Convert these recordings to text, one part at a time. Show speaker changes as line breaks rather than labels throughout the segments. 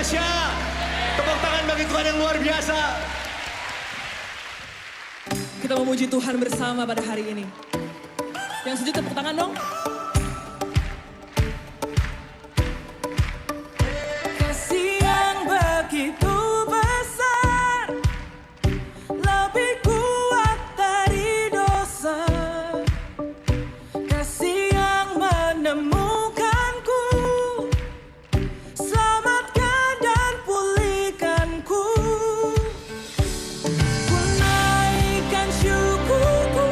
dahsyat. Tepuk tangan bagi Tuhan yang luar biasa.
Kita memuji Tuhan bersama pada hari ini. Yang setuju tepuk tangan dong. Kasih yang begitu besar, lebih kuat dari dosa. Kasih yang menemukanku, selamatkan dan pulihkanku. Ku naikkan syukurku,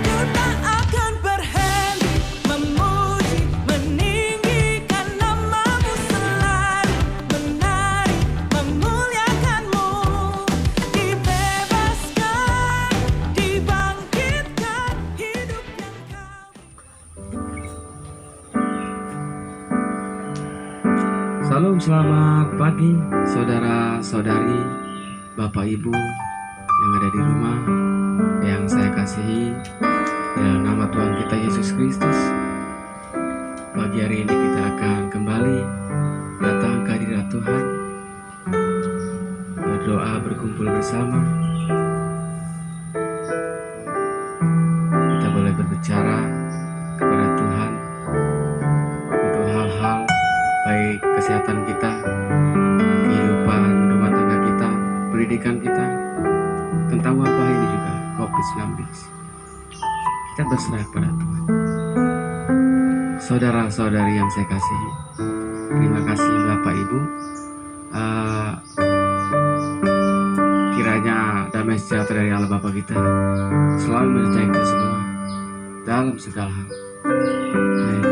ku tak akan berhenti memuji, meninggikan namamu selalu, menari, memuliakanmu. Dibebaskan, dibangkitkan, hidup yang kau.
Salam, selamat pagi saudara-saudari, Bapak Ibu yang ada di rumah, yang saya kasihi dalam nama Tuhan kita Yesus Kristus. Pagi hari ini kita akan kembali datang ke hadirat Tuhan, berdoa, berkumpul bersama. Kita boleh berbicara kepada Tuhan untuk hal-hal baik kesehatan kita, kehidupan rumah tangga kita, pendidikan kita, tentang wabah ini juga COVID-19. Kita berserah kepada Tuhan. Saudara-saudari yang saya kasihi, terima kasih Bapak Ibu. Kiranya damai sejahtera dari Allah Bapa kita selalu menyertai kita semua dalam segala hal. Amin.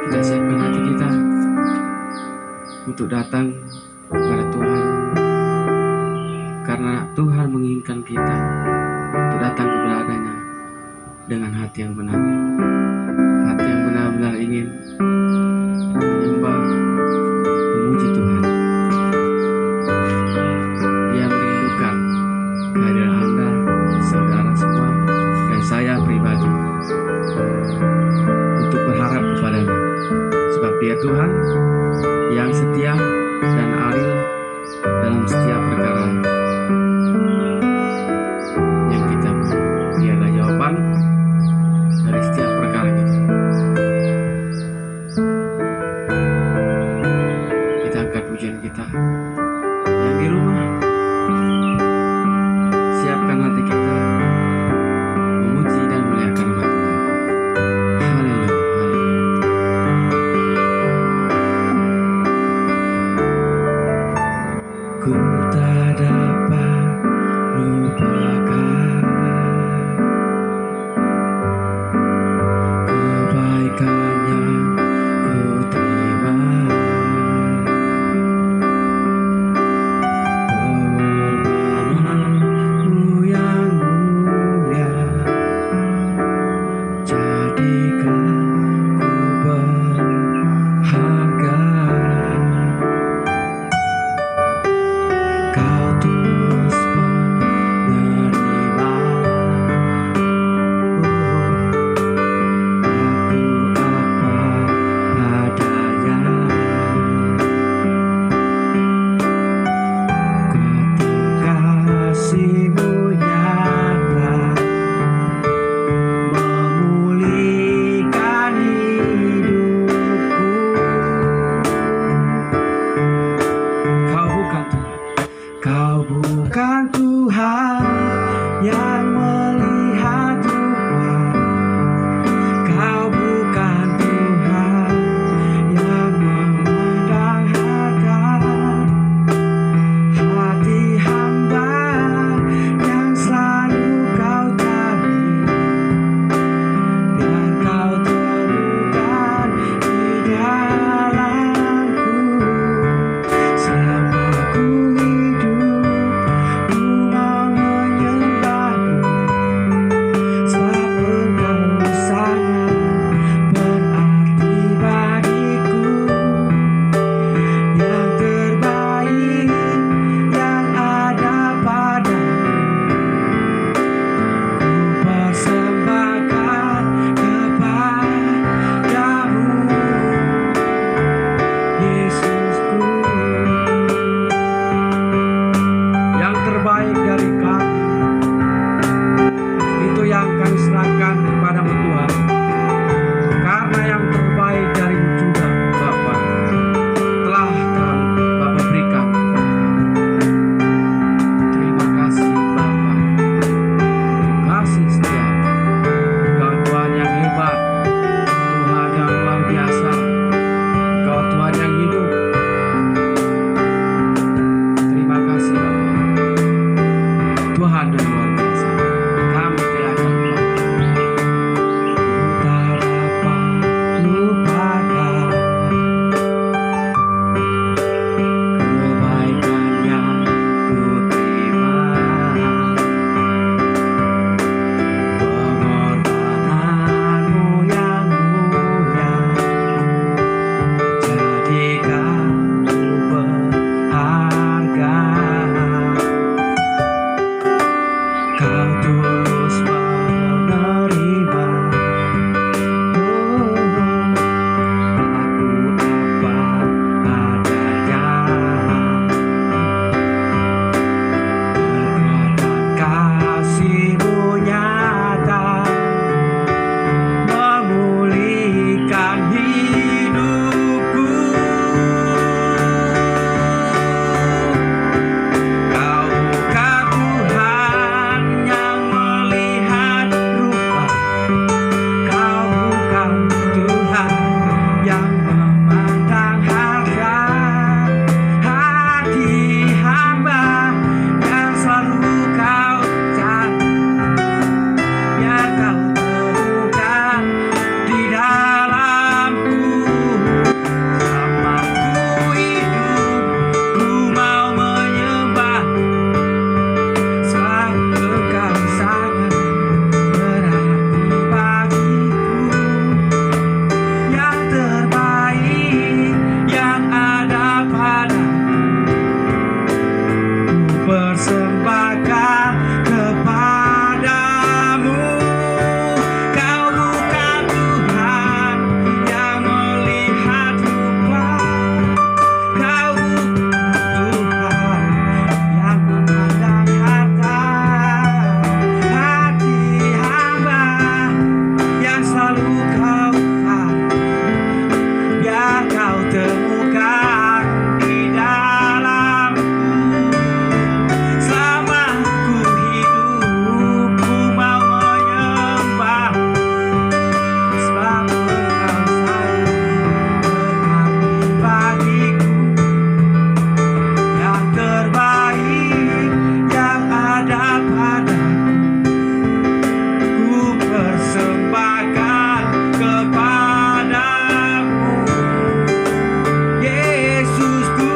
Kita siapkan hati kita untuk datang kepada Tuhan, karena Tuhan menginginkan kita untuk datang kepadanya dengan hati yang benar, hati yang benar-benar ingin menyembah, memuji Tuhan. Dia merindukan kehadiran Anda, saudara semua, dan saya pribadi untuk berharap kepadanya, sebab Dia Tuhan yang setia dan adil dalam setiap perkara yang kita mau. Dia adalah jawaban dari setiap perkara kita. Kita angkat pujian kita. Yang di rumah, siapkan hati kita memuji dan memuliakan nama Tuhan. Haleluya, haleluya. Ku tak dapat lupakan kebaikan yang ku terima, pengorbananmu yang mulia, jadikan ku berharga. Kau terus menerima aku apa adanya. Kuatkan kasih-Mu nyata, memulihkan hidupku. Kau bukan Tuhan yang melihat rupa, Kau bukan Tuhan yang memandang harta. Hati hamba yang selalu Kau cari, biar Kau terlukan di dalamku. Selama ku hidup, ku mau menyembah-Mu. Kau tulus menerima. Aku apa adanya. Kekuatan kasih-Mu nyata memulihkan hidupku. Kau bukan Tuhan yang melihat rupa. Kau bukan Tuhan yang memandang harga. Hati hamba yang selalu Kau jaga. Biar Kau temukan di dalamku. Selama ku hidup, ku mau menyembah. Sebab Engkau sangat berarti bagiku. Yang terbaik yang ada padaku, ku persembahkan kepadamu. Kau bukan Tuhan yang melihat rupa. Kau bukan Tuhan yang memandang harta. Hati hamba yang selalu Kau jaga. Biar Kau temukan di dalamku. Selama ku hidup, ku mau menyembah. Sebab Engkau sangat berarti bagiku. Yang terbaik yang ada padaku, ku persembahkan kepadamu. Yesusku.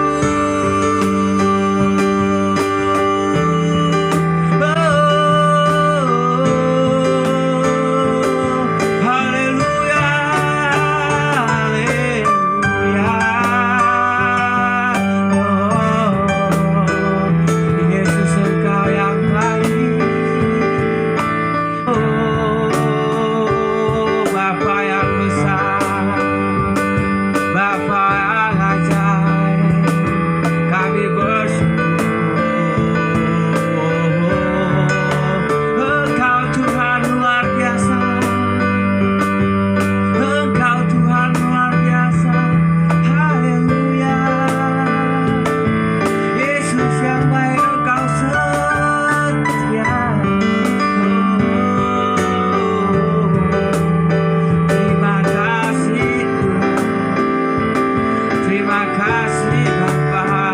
Haleluya, haleluya. Yesus, Engkau yang baik. Bapa yang besar, Bapa yang ajaib, kami bersyukur. Engkau Tuhan luar biasa. Engkau Tuhan luar biasa. Haleluya. Yesus yang baik, Engkau setia. Terima kasih Tuhan. Terima kasih Bapa.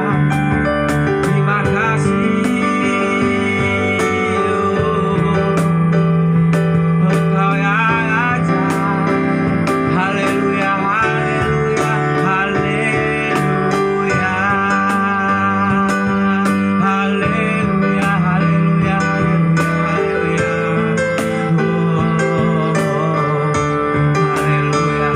Terima kasih. Engkau yang ajaib. Haleluya, haleluya, haleluya. Haleluya, haleluya, haleluya. Haleluya.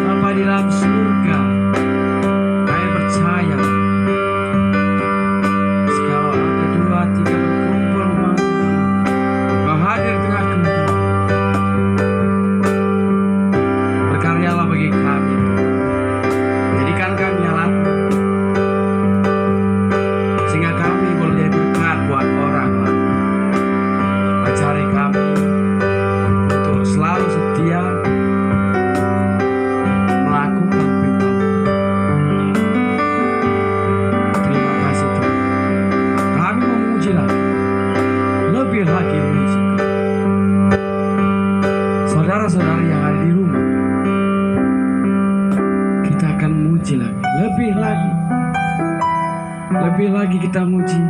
Bapa di dalam surga, kami percaya segala ada 2, 3 berkumpul rumah Kau hadir di tengah kami. Berkaryalah bagi kami, jadikan kami alat sehingga kami boleh jadi berkat buat orang lain. Ajari kami untuk selalu setia melakukan perintah. Terima kasih Tuhan. Kami memuji lagi, lebih lagi memuji Kau. Saudara-saudari yang ada di rumah, kita akan memuji lagi, lebih lagi kita muji.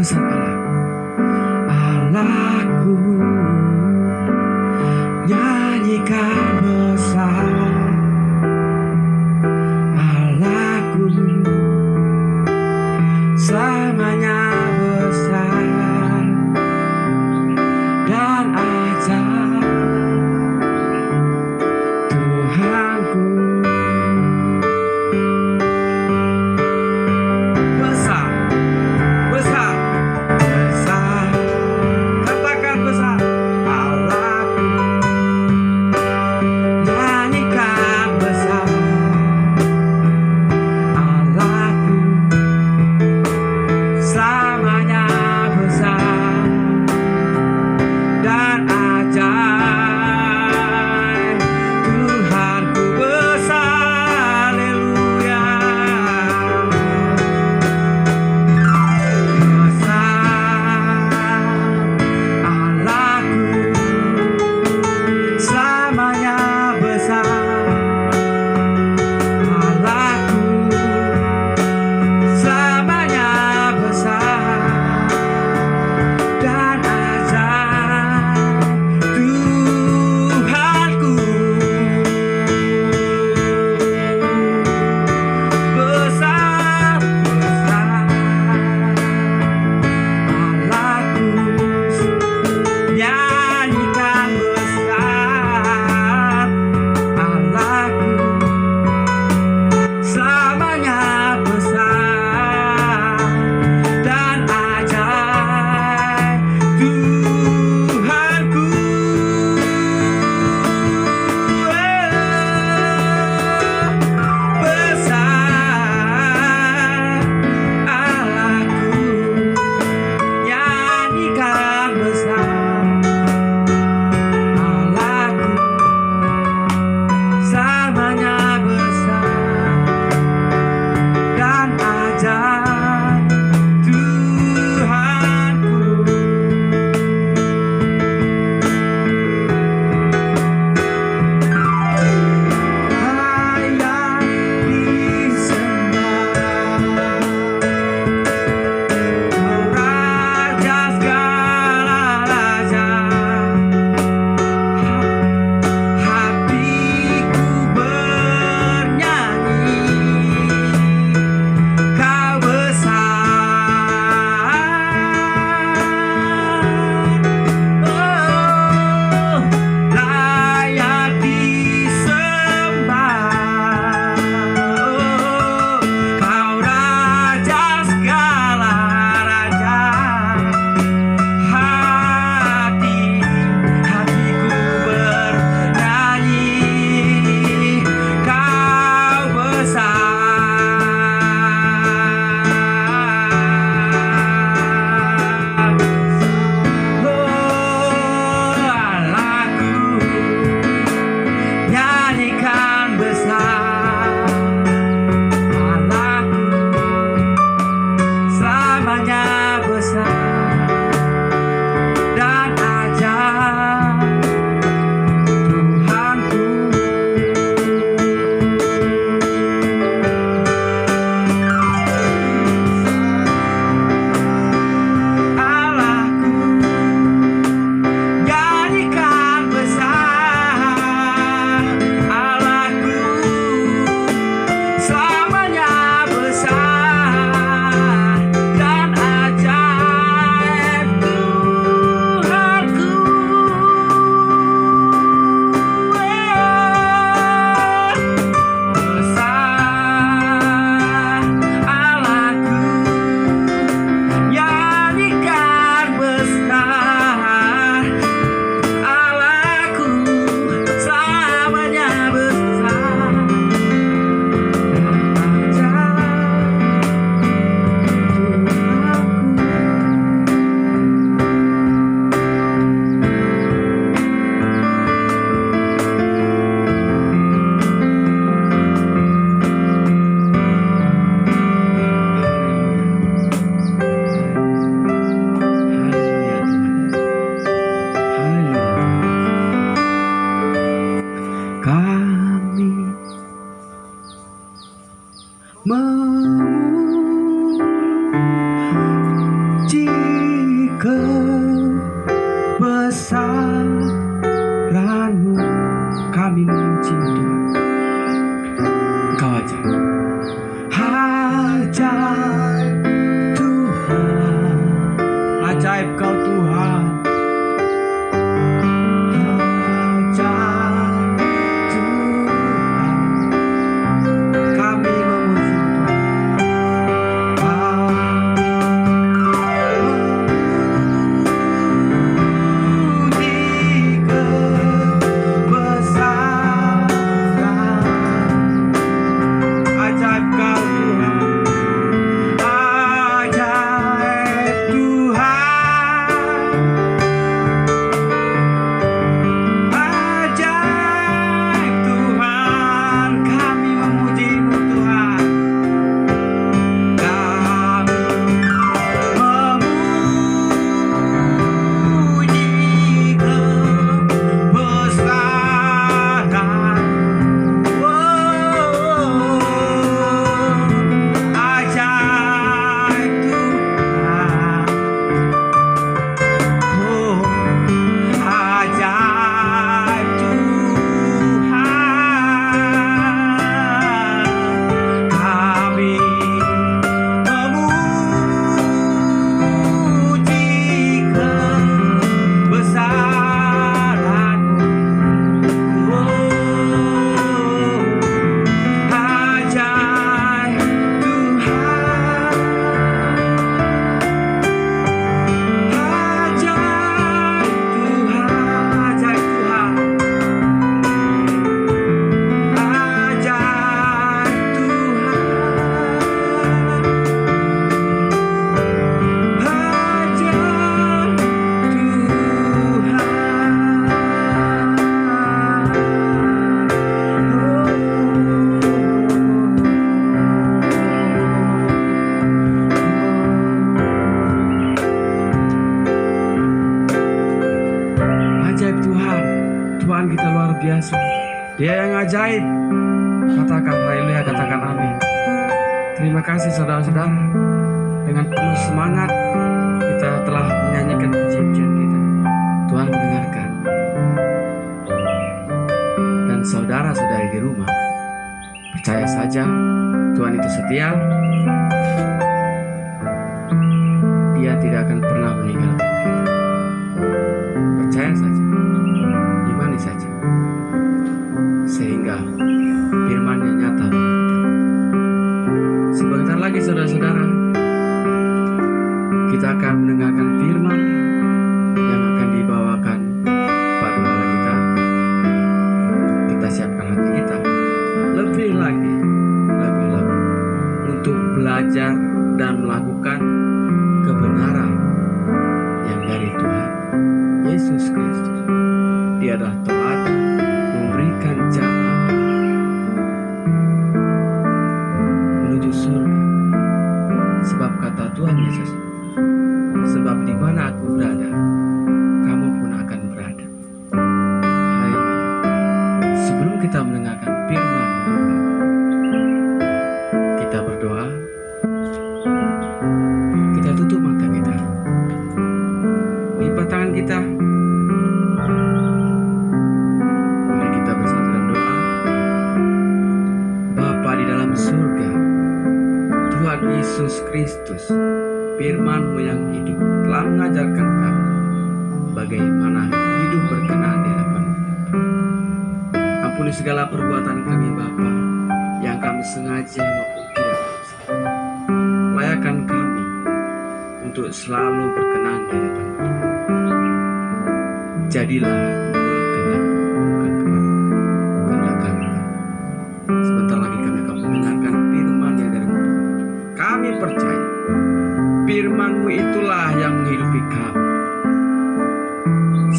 besar Allahku, nyanyikan besar Allahku, selamanya besar dan ajaib Tuhanku. Besar, besar, Dia yang ajaib. Katakan haleluya, katakan amin. Terima kasih saudara-saudara. Dengan penuh semangat kita telah menyanyikan pujian-pujian kita. Tuhan mendengarkan. Dan saudara-saudari di rumah, percaya saja Tuhan itu setia. Dia tidak akan pernah meninggalkan kita. Percaya saja, imani saja, sehingga firman-Nya nyata bagi kita. Sebentar lagi saudara-saudara, kita akan mendengarkan firman yang akan dibawakan Pak Gembala kita. Kita siapkan hati kita lebih lagi untuk belajar dan melakukan kebenaran yang dari Tuhan Yesus Kristus. Dia adalah teladan memberikan jalan menuju surga. Sebab kata Tuhan Yesus, sebab di mana aku berada, kamu pun akan berada. Haleluya. Sebelum kita mendengarkan firman Tuhan, kita berdoa. Kita tutup mata kita, lipat tangan kita. Mari kita bersatu dalam doa. Bapa di dalam surga, Tuhan Yesus Kristus, firman-Mu yang hidup telah mengajarkan kami bagaimana hidup berkenan di hadapan-Mu. Ampuni segala perbuatan kami Bapa, yang kami sengaja maupun tidak sengaja. Layakan kami untuk selalu berkenan di hadapan-Mu. Jadilah tindak bukan kehendak kami. Sebentar lagi kami akan mendengarkan firman yang dari-Mu. Kami percaya firman-Mu itulah yang menghidupi kami.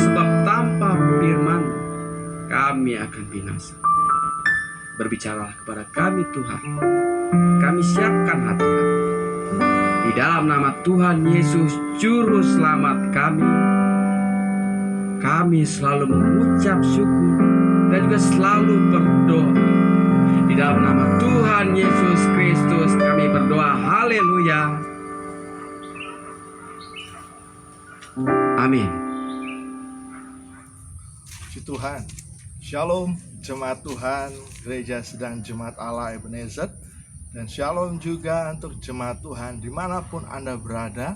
Sebab tanpa firman kami akan binasa. Berbicaralah kepada kami Tuhan. Kami siapkan hati kami. Di dalam nama Tuhan Yesus Juru Selamat kami selalu mengucap syukur dan juga selalu berdoa. Di dalam nama Tuhan Yesus Kristus kami berdoa. Haleluya. Amin.
Puji Tuhan. Shalom jemaat Tuhan, Gereja Sedang Jemaat Allah Ebenezer. Dan shalom juga untuk jemaat Tuhan dimanapun Anda berada.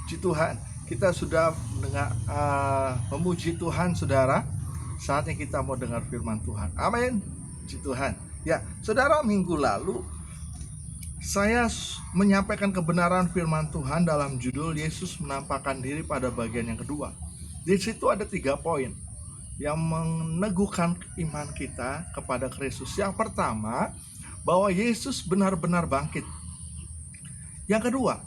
Puji Tuhan, kita sudah mendengar, memuji Tuhan saudara. Saatnya kita mau dengar firman Tuhan. Amin. Puji Tuhan. Ya, saudara, minggu lalu saya menyampaikan kebenaran firman Tuhan dalam judul Yesus menampakkan diri pada bagian yang kedua. Di situ ada 3 poin yang meneguhkan iman kita kepada Kristus. Yang pertama, bahwa Yesus benar-benar bangkit. Yang kedua,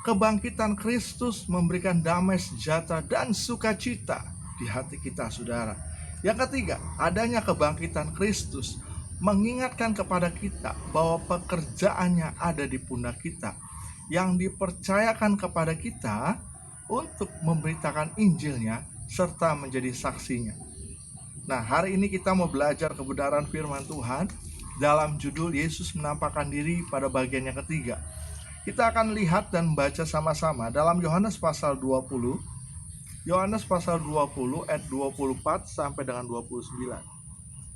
kebangkitan Kristus memberikan damai sejahtera dan sukacita di hati kita, saudara. Yang ketiga, adanya kebangkitan Kristus mengingatkan kepada kita bahwa pekerjaannya ada di pundak kita, yang dipercayakan kepada kita untuk memberitakan Injilnya serta menjadi saksinya. Nah, hari ini kita mau belajar kebenaran firman Tuhan dalam judul Yesus menampakkan diri pada bagian yang ketiga. Kita akan lihat dan membaca sama-sama dalam Yohanes pasal 20. Yohanes pasal 20 ayat 24 sampai dengan 29.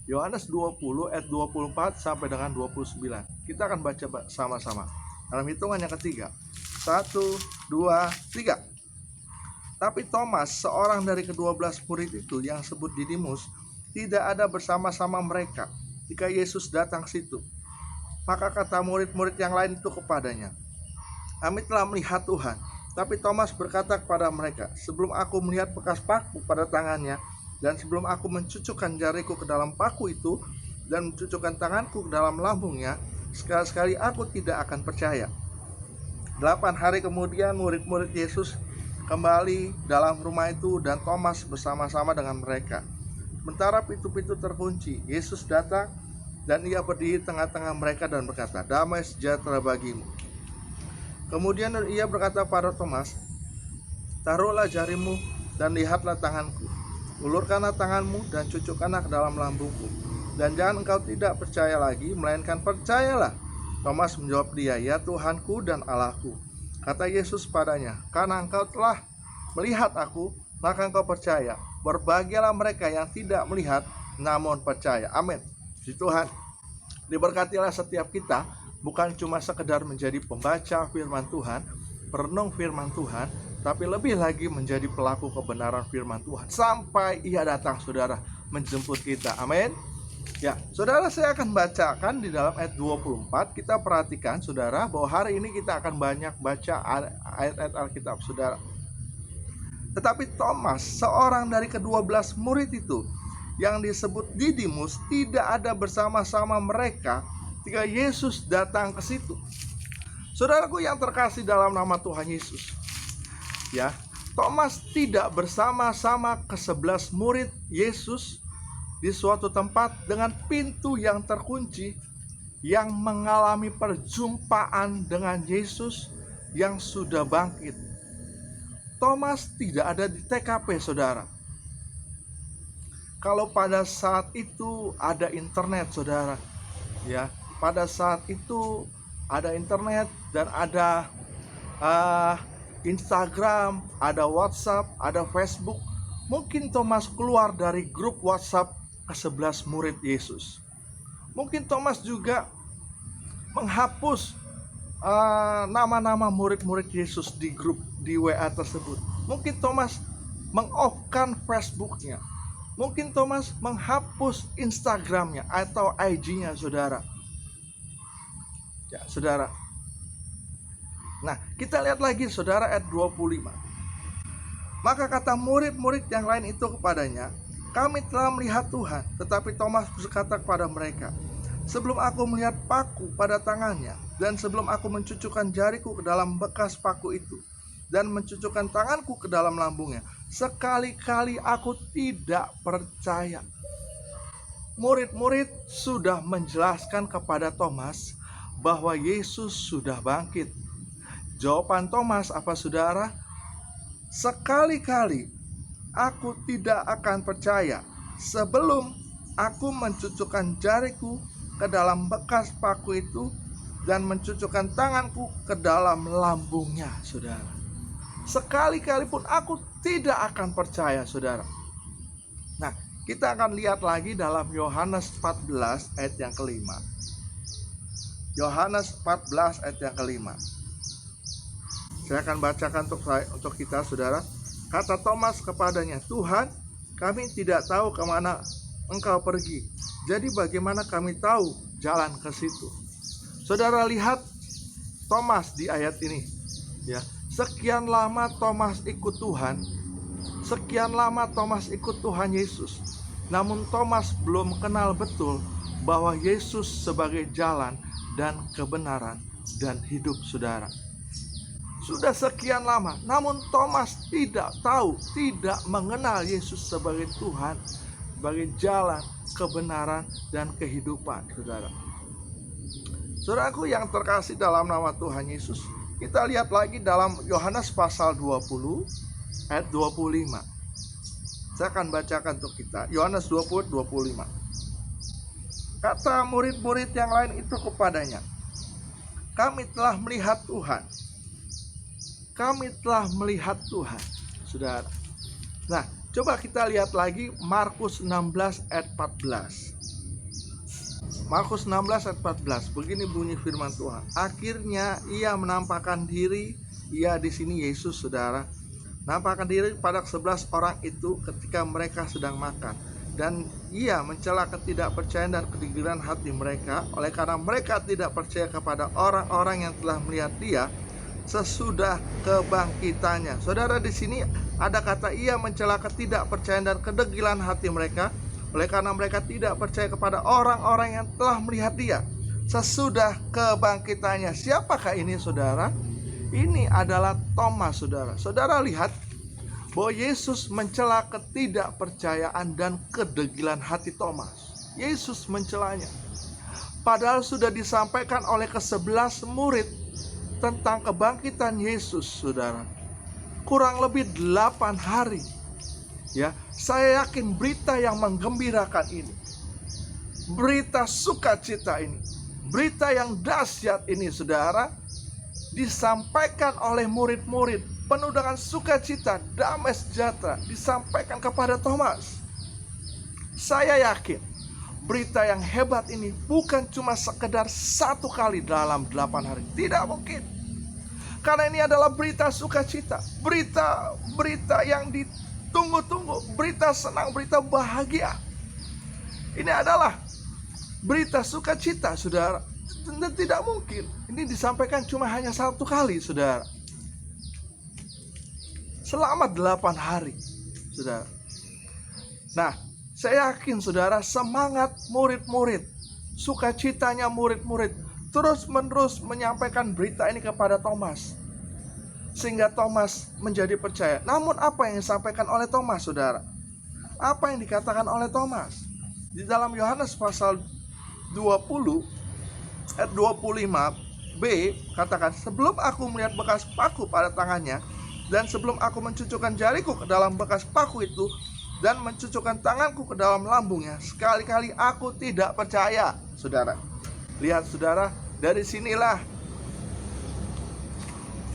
Yohanes 20 ayat 24 sampai dengan 29. Kita akan baca sama-sama dalam hitungan yang ketiga. 1, 2, 3. Tapi Thomas, seorang dari ke-12 murid itu yang disebut Didimus, tidak ada bersama-sama mereka jika Yesus datang situ. Maka kata murid-murid yang lain itu kepadanya, kami telah melihat Tuhan. Tapi Thomas berkata kepada mereka, sebelum aku melihat bekas paku pada tangannya, dan sebelum aku mencucukkan jariku ke dalam paku itu, dan mencucukkan tanganku ke dalam lambungnya, sekali-sekali aku tidak akan percaya. 8 hari kemudian murid-murid Yesus kembali dalam rumah itu, dan Thomas bersama-sama dengan mereka. Sementara pintu-pintu terkunci, Yesus datang dan ia berdiri tengah-tengah mereka dan berkata, damai sejahtera bagimu. Kemudian ia berkata pada Thomas, taruhlah jarimu dan lihatlah tanganku, ulurkanlah tanganmu dan cucukkanlah ke dalam lambungku, Dan jangan engkau tidak percaya lagi, melainkan percayalah. Thomas menjawab dia, ya Tuhanku dan Allahku. Kata Yesus padanya, karena engkau telah melihat aku, maka engkau percaya. Berbahagialah mereka yang tidak melihat, namun percaya. Amin. Puji Tuhan. Diberkatilah setiap kita, bukan cuma sekedar menjadi pembaca firman Tuhan, perenung firman Tuhan, tapi lebih lagi menjadi pelaku kebenaran firman Tuhan sampai Ia datang, saudara, menjemput kita. Amin. Ya, saudara, saya akan bacakan di dalam ayat 24. Kita perhatikan, saudara, bahwa hari ini kita akan banyak baca ayat-ayat Alkitab, saudara. Tetapi Thomas, seorang dari ke-12 murid itu, yang disebut Didimus, tidak ada bersama-sama mereka ketika Yesus datang ke situ. Saudaraku yang terkasih dalam nama Tuhan Yesus, ya, Thomas tidak bersama-sama ke-11 murid Yesus di suatu tempat dengan pintu yang terkunci, yang mengalami perjumpaan dengan Yesus yang sudah bangkit. Thomas tidak ada di TKP, saudara. Kalau pada saat itu ada internet, saudara, ya, pada saat itu ada internet dan ada Instagram, ada WhatsApp, ada Facebook, mungkin Thomas keluar dari grup WhatsApp ke-11 murid Yesus. Mungkin Thomas juga menghapus nama-nama murid-murid Yesus di grup di WA tersebut. Mungkin Thomas meng-off-kan Facebooknya. Mungkin Thomas menghapus Instagramnya atau IG-nya, saudara. Ya, saudara. Nah, kita lihat lagi, saudara, ayat 25. Maka kata murid-murid yang lain itu kepadanya, kami telah melihat Tuhan. Tetapi Thomas berkata kepada mereka, sebelum aku melihat paku pada tangannya, dan sebelum aku mencucukkan jariku ke dalam bekas paku itu, dan mencucukkan tanganku ke dalam lambungnya, sekali-kali aku tidak percaya. Murid-murid sudah menjelaskan kepada Thomas bahwa Yesus sudah bangkit. Jawaban Thomas apa, saudara? Sekali-kali aku tidak akan percaya sebelum aku mencucukkan jariku ke dalam bekas paku itu dan mencucukkan tanganku ke dalam lambungnya, saudara. Sekali-kali pun aku tidak akan percaya, saudara. Nah, kita akan lihat lagi dalam Yohanes 14 ayat yang kelima. Yohanes 14 ayat yang kelima. Saya akan bacakan untuk kita, saudara. Kata Thomas kepadanya, Tuhan, kami tidak tahu kemana engkau pergi. Jadi bagaimana kami tahu jalan ke situ? Saudara, lihat Thomas di ayat ini, ya. Sekian lama Thomas ikut Tuhan, sekian lama Thomas ikut Tuhan Yesus. Namun Thomas belum kenal betul bahwa Yesus sebagai jalan dan kebenaran dan hidup, saudara. Sudah sekian lama, namun Thomas tidak tahu, tidak mengenal Yesus sebagai Tuhan, sebagai jalan, kebenaran, dan kehidupan, saudara. Saudaraku yang terkasih dalam nama Tuhan Yesus, kita lihat lagi dalam Yohanes pasal 20 ayat 25. Saya akan bacakan untuk kita. Yohanes 20 ayat 25. Kata murid-murid yang lain itu kepadanya, kami telah melihat Tuhan. Kami telah melihat Tuhan, saudara. Nah, coba kita lihat lagi Markus 16 ayat 14. Markus 16 ayat 14, begini bunyi firman Tuhan. Akhirnya ia menampakkan diri, ia di sini Yesus, saudara, nampakkan diri pada 11 orang itu ketika mereka sedang makan. Dan ia mencela ketidakpercayaan dan kegigiran hati mereka, oleh karena mereka tidak percaya kepada orang-orang yang telah melihat dia sesudah kebangkitannya. Saudara, di sini ada kata ia mencela ketidakpercayaan dan kedegilan hati mereka, oleh karena mereka tidak percaya kepada orang-orang yang telah melihat dia sesudah kebangkitannya. Siapakah ini, saudara? Ini adalah Thomas, saudara. Saudara lihat bahwa Yesus mencela ketidakpercayaan dan kedegilan hati Thomas. Yesus mencelanya. Padahal sudah disampaikan oleh ke-11 murid tentang kebangkitan Yesus, saudara. Kurang lebih 8 hari. Ya, saya yakin berita yang menggembirakan ini berita sukacita ini, berita yang dahsyat ini saudara, disampaikan oleh murid-murid penuh dengan sukacita, damai sejahtera, disampaikan kepada Thomas. Saya yakin berita yang hebat ini bukan cuma sekedar satu kali dalam 8 hari. Tidak mungkin. Karena ini adalah berita sukacita, berita yang ditunggu-tunggu, berita senang, berita bahagia. Ini adalah berita sukacita, saudara. Dan tidak mungkin ini disampaikan cuma hanya satu kali, saudara. Selama 8 hari, saudara. Nah, saya yakin saudara, semangat murid-murid, sukacitanya murid-murid terus-menerus menyampaikan berita ini kepada Thomas, sehingga Thomas menjadi percaya. Namun apa yang disampaikan oleh Thomas, saudara? Apa yang dikatakan oleh Thomas? Di dalam Yohanes pasal 20 ayat 25b katakan, sebelum aku melihat bekas paku pada tangannya, dan sebelum aku mencucukkan jariku ke dalam bekas paku itu, dan mencucukkan tanganku ke dalam lambungnya, sekali-kali aku tidak percaya. Saudara, lihat saudara, dari sinilah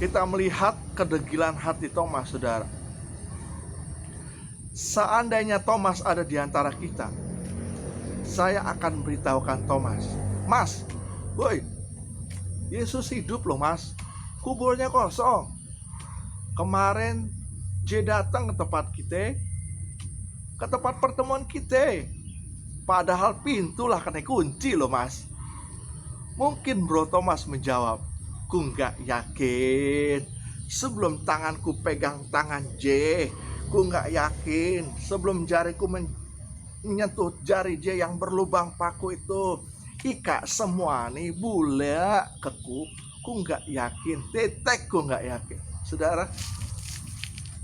kita melihat kedegilan hati Thomas, saudara. Seandainya Thomas ada di antara kita, saya akan beritahukan Thomas, Mas, boy, Yesus hidup loh mas, kuburnya kosong. Kemarin J datang ke tempat kita, ke tempat pertemuan kita, padahal pintu lah kena kunci loh mas. Mungkin Bro Thomas menjawab, ku nggak yakin. Sebelum tanganku pegang tangan J, ku nggak yakin. Sebelum jariku menyentuh jari J yang berlubang paku itu, ika semua nih bule keku, ku nggak yakin. Tetek ku nggak yakin. Saudara,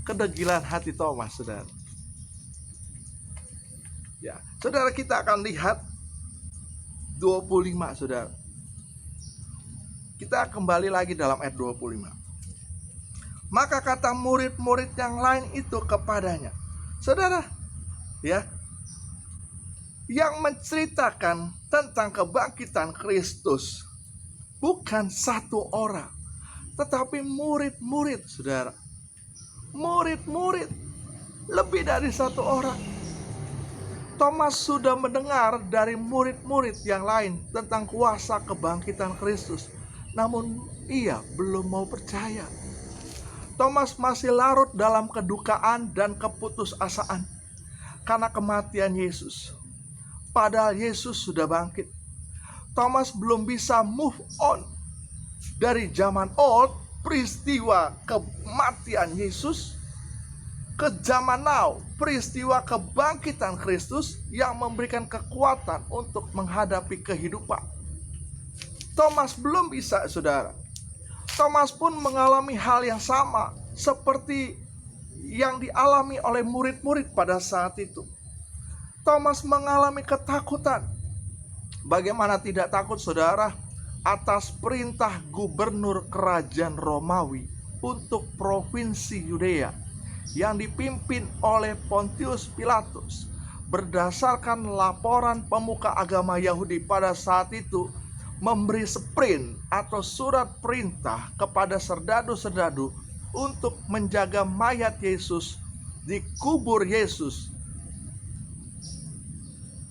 kedegilan hati Thomas, saudara. Ya, saudara, kita akan lihat 25, saudara. Kita kembali lagi dalam ayat 25. Maka kata murid-murid yang lain itu kepadanya, saudara, ya, yang menceritakan tentang kebangkitan Kristus bukan satu orang, tetapi murid-murid, saudara. Murid-murid, lebih dari satu orang. Thomas sudah mendengar dari murid-murid yang lain tentang kuasa kebangkitan Kristus, namun ia belum mau percaya. Thomas masih larut dalam kedukaan dan keputusasaan karena kematian Yesus. Padahal Yesus sudah bangkit. Thomas belum bisa move on dari zaman old, peristiwa kematian Yesus, ke zaman now, peristiwa kebangkitan Kristus yang memberikan kekuatan untuk menghadapi kehidupan. Thomas belum bisa, saudara. Thomas pun mengalami hal yang sama seperti yang dialami oleh murid-murid pada saat itu. Thomas mengalami ketakutan. Bagaimana tidak takut, saudara, atas perintah gubernur kerajaan Romawi untuk provinsi Yudea yang dipimpin oleh Pontius Pilatus. Berdasarkan laporan pemuka agama Yahudi pada saat itu, memberi sprint atau surat perintah kepada serdadu-serdadu untuk menjaga mayat Yesus di kubur Yesus.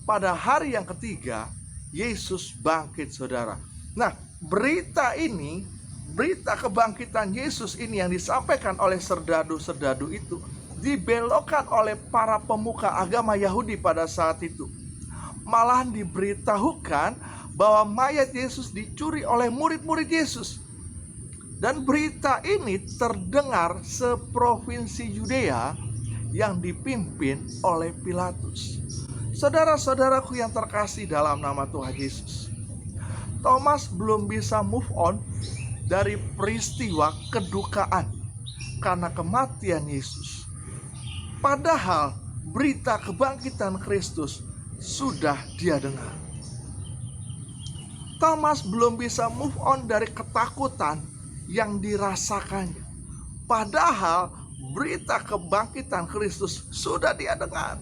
Pada hari yang ketiga, Yesus bangkit, saudara. Nah, berita ini, berita kebangkitan Yesus ini yang disampaikan oleh serdadu-serdadu itu dibelokkan oleh para pemuka agama Yahudi pada saat itu. Malahan diberitahukan bahwa mayat Yesus dicuri oleh murid-murid Yesus. Dan berita ini terdengar seprovinsi Yudea yang dipimpin oleh Pilatus. Saudara-saudaraku yang terkasih dalam nama Tuhan Yesus, Thomas belum bisa move on dari peristiwa kedukaan karena kematian Yesus. Padahal berita kebangkitan Kristus sudah dia dengar. Thomas belum bisa move on dari ketakutan yang dirasakannya. Padahal berita kebangkitan Kristus sudah dia dengar.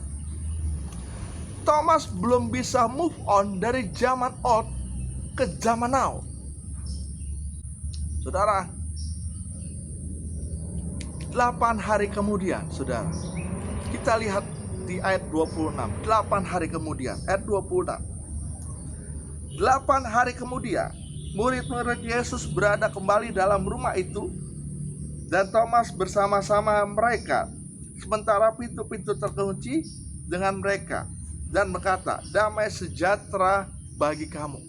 Thomas belum bisa move on dari zaman old ke zaman now. Saudara, 8 hari kemudian, saudara, kita lihat di ayat 26. 8 hari kemudian, ayat 26. 8 hari kemudian, murid-murid Yesus berada kembali dalam rumah itu, dan Thomas bersama-sama mereka, sementara pintu-pintu terkunci dengan mereka, dan berkata, damai sejahtera bagi kamu.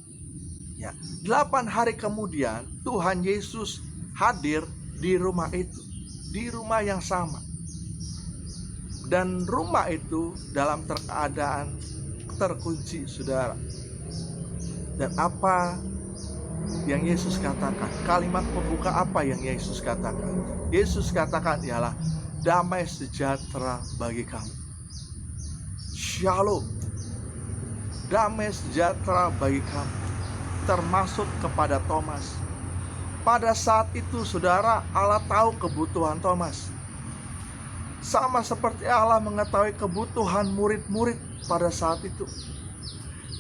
Ya, 8 hari kemudian Tuhan Yesus hadir di rumah itu, di rumah yang sama. Dan rumah itu dalam keadaan terkunci, saudara. Dan apa yang Yesus katakan? Kalimat pembuka apa yang Yesus katakan? Yesus katakan ialah damai sejahtera bagi kamu. Shalom. Damai sejahtera bagi kamu. Termasuk kepada Thomas. Pada saat itu, saudara, Allah tahu kebutuhan Thomas. Sama seperti Allah mengetahui kebutuhan murid-murid pada saat itu.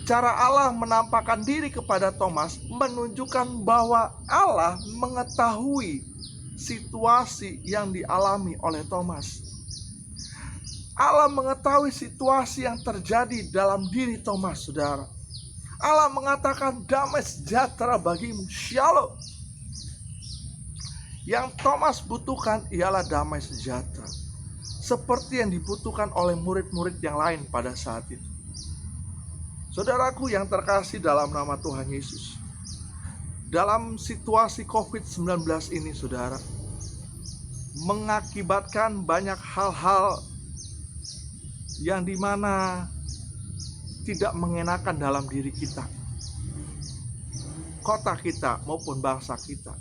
Cara Allah menampakkan diri kepada Thomas menunjukkan bahwa Allah mengetahui situasi yang dialami oleh Thomas. Allah mengetahui situasi yang terjadi dalam diri Thomas, saudara. Allah mengatakan damai sejahtera bagimu, shalom. Yang Thomas butuhkan ialah damai sejahtera, seperti yang dibutuhkan oleh murid-murid yang lain pada saat itu. Saudaraku yang terkasih dalam nama Tuhan Yesus, dalam situasi COVID-19 ini, saudara, mengakibatkan banyak hal-hal yang dimana tidak mengenakan dalam diri kita, kota kita maupun bangsa kita.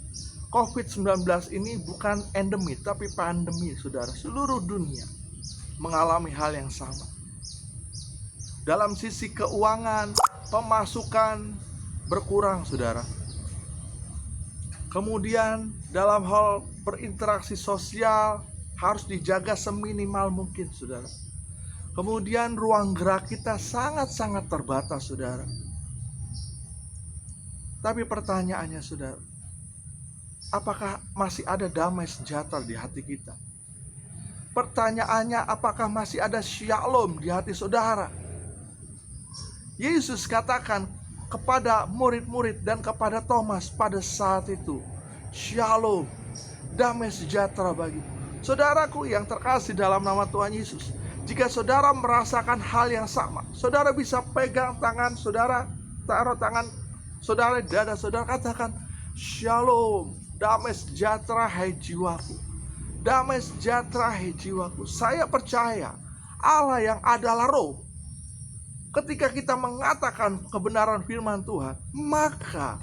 COVID-19 ini bukan endemi tapi pandemi, saudara. Seluruh dunia mengalami hal yang sama. Dalam sisi keuangan, pemasukan berkurang, saudara. Kemudian dalam hal berinteraksi sosial harus dijaga seminimal mungkin, saudara. Kemudian ruang gerak kita sangat-sangat terbatas, saudara. Tapi pertanyaannya, saudara, apakah masih ada damai sejahtera di hati kita? Pertanyaannya, apakah masih ada shalom di hati saudara? Yesus katakan kepada murid-murid dan kepada Thomas pada saat itu, shalom, damai sejahtera bagimu. Saudaraku yang terkasih dalam nama Tuhan Yesus, jika saudara merasakan hal yang sama, saudara bisa pegang tangan saudara, taruh tangan saudara di dada saudara, katakan, shalom, damai sejahtera hai jiwaku. Damai sejahtera hai jiwaku. Saya percaya Allah yang adalah roh, ketika kita mengatakan kebenaran firman Tuhan, maka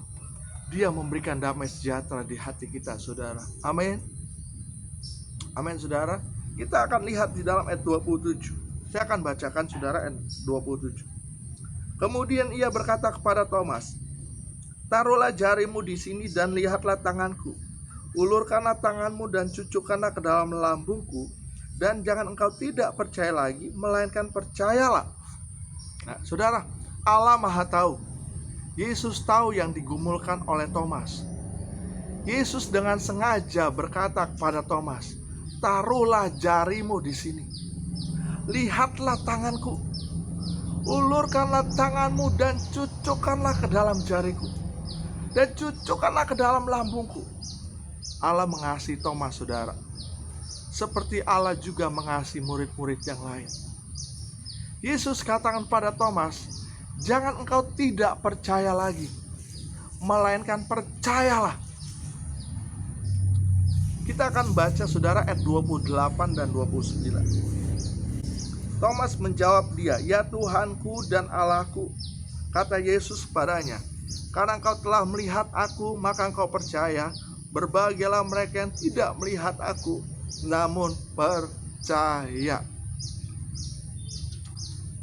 Dia memberikan damai sejahtera di hati kita, saudara. Amin. Amin, saudara. Kita akan lihat di dalam ayat 27. Saya akan bacakan, saudara, ayat 27. Kemudian ia berkata kepada Thomas, taruhlah jarimu di sini dan lihatlah tanganku. Ulurkanlah tanganmu dan cucukkanlah ke dalam lambungku. Dan jangan engkau tidak percaya lagi, melainkan percayalah. Nah, saudara, Allah Maha tahu. Yesus tahu yang digumulkan oleh Thomas. Yesus dengan sengaja berkata kepada Thomas, taruhlah jarimu di sini. Lihatlah tanganku. Ulurkanlah tanganmu dan cucukkanlah ke dalam jariku. Dan cucukkanlah ke dalam lambungku. Allah mengasihi Thomas, saudara, seperti Allah juga mengasihi murid-murid yang lain. Yesus katakan pada Thomas, jangan engkau tidak percaya lagi, melainkan percayalah. Kita akan baca, saudara, ayat 28 dan 29. Thomas menjawab dia, ya Tuhanku dan Allahku. Kata Yesus padanya, karena engkau telah melihat aku, maka engkau percaya. Berbahagialah mereka yang tidak melihat aku, namun percaya.